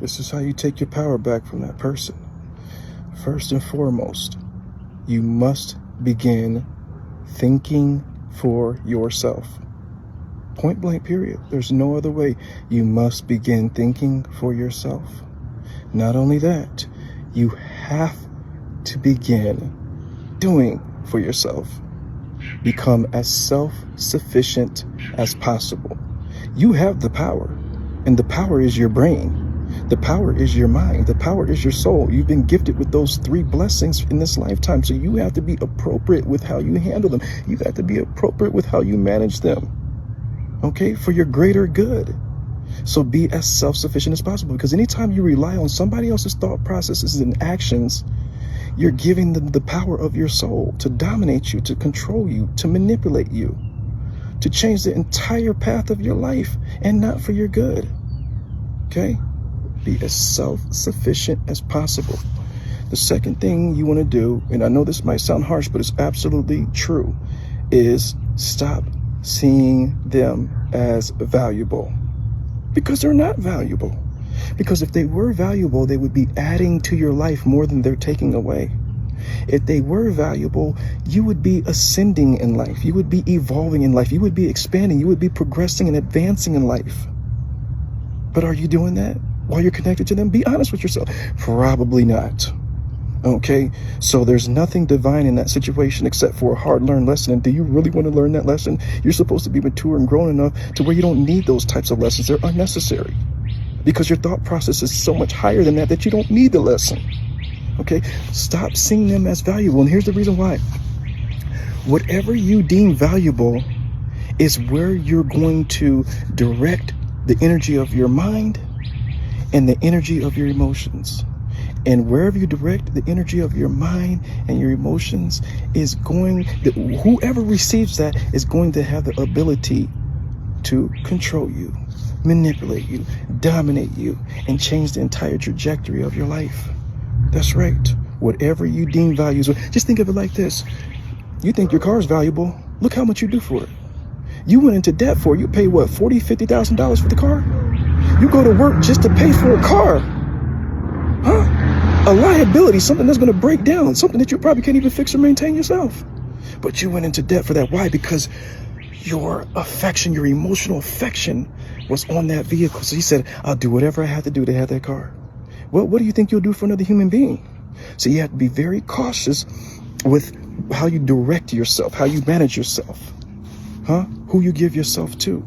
This is how you take your power back from that person. First and foremost, you must begin thinking for yourself. Point blank, period. There's no other way. You must begin thinking for yourself. Not only that, you have to begin doing for yourself. Become as self-sufficient as possible. You have the power, and the power is your brain. The power is your mind. The power is your soul. You've been gifted with those 3 blessings in this lifetime. So you have to be appropriate with how you handle them. You have to be appropriate with how you manage them. Okay? For your greater good. So be as self-sufficient as possible, because anytime you rely on somebody else's thought processes and actions, you're giving them the power of your soul to dominate you, to control you, to manipulate you, to change the entire path of your life, and not for your good. Okay? Be as self-sufficient as possible. The second thing you want to do, and I know this might sound harsh, but it's absolutely true, is stop seeing them as valuable, because they're not valuable. Because if they were valuable, they would be adding to your life more than they're taking away. If they were valuable, you would be ascending in life. You would be evolving in life. You would be expanding. You would be progressing and advancing in life. But are you doing that while you're connected to them? Be honest with yourself. Probably not. Okay, so there's nothing divine in that situation except for a hard-learned lesson. And do you really want to learn that lesson? You're supposed to be mature and grown enough to where you don't need those types of lessons. They're unnecessary, because your thought process is so much higher than that you don't need the lesson. Okay, stop seeing them as valuable. And here's the reason why. Whatever you deem valuable is where you're going to direct the energy of your mind and the energy of your emotions. And wherever you direct the energy of your mind and your emotions is whoever receives that is going to have the ability to control you, manipulate you, dominate you, and change the entire trajectory of your life. That's right. Whatever you deem values, just think of it like this. You think your car is valuable. Look how much you do for it. You went into debt for it. You pay what, $40,000, $50,000 for the car? You go to work just to pay for a car. Huh? A liability, something that's going to break down, something that you probably can't even fix or maintain yourself. But you went into debt for that. Why? Because your affection, your emotional affection was on that vehicle. So you said, I'll do whatever I have to do to have that car. Well, what do you think you'll do for another human being? So you have to be very cautious with how you direct yourself, how you manage yourself, who you give yourself to.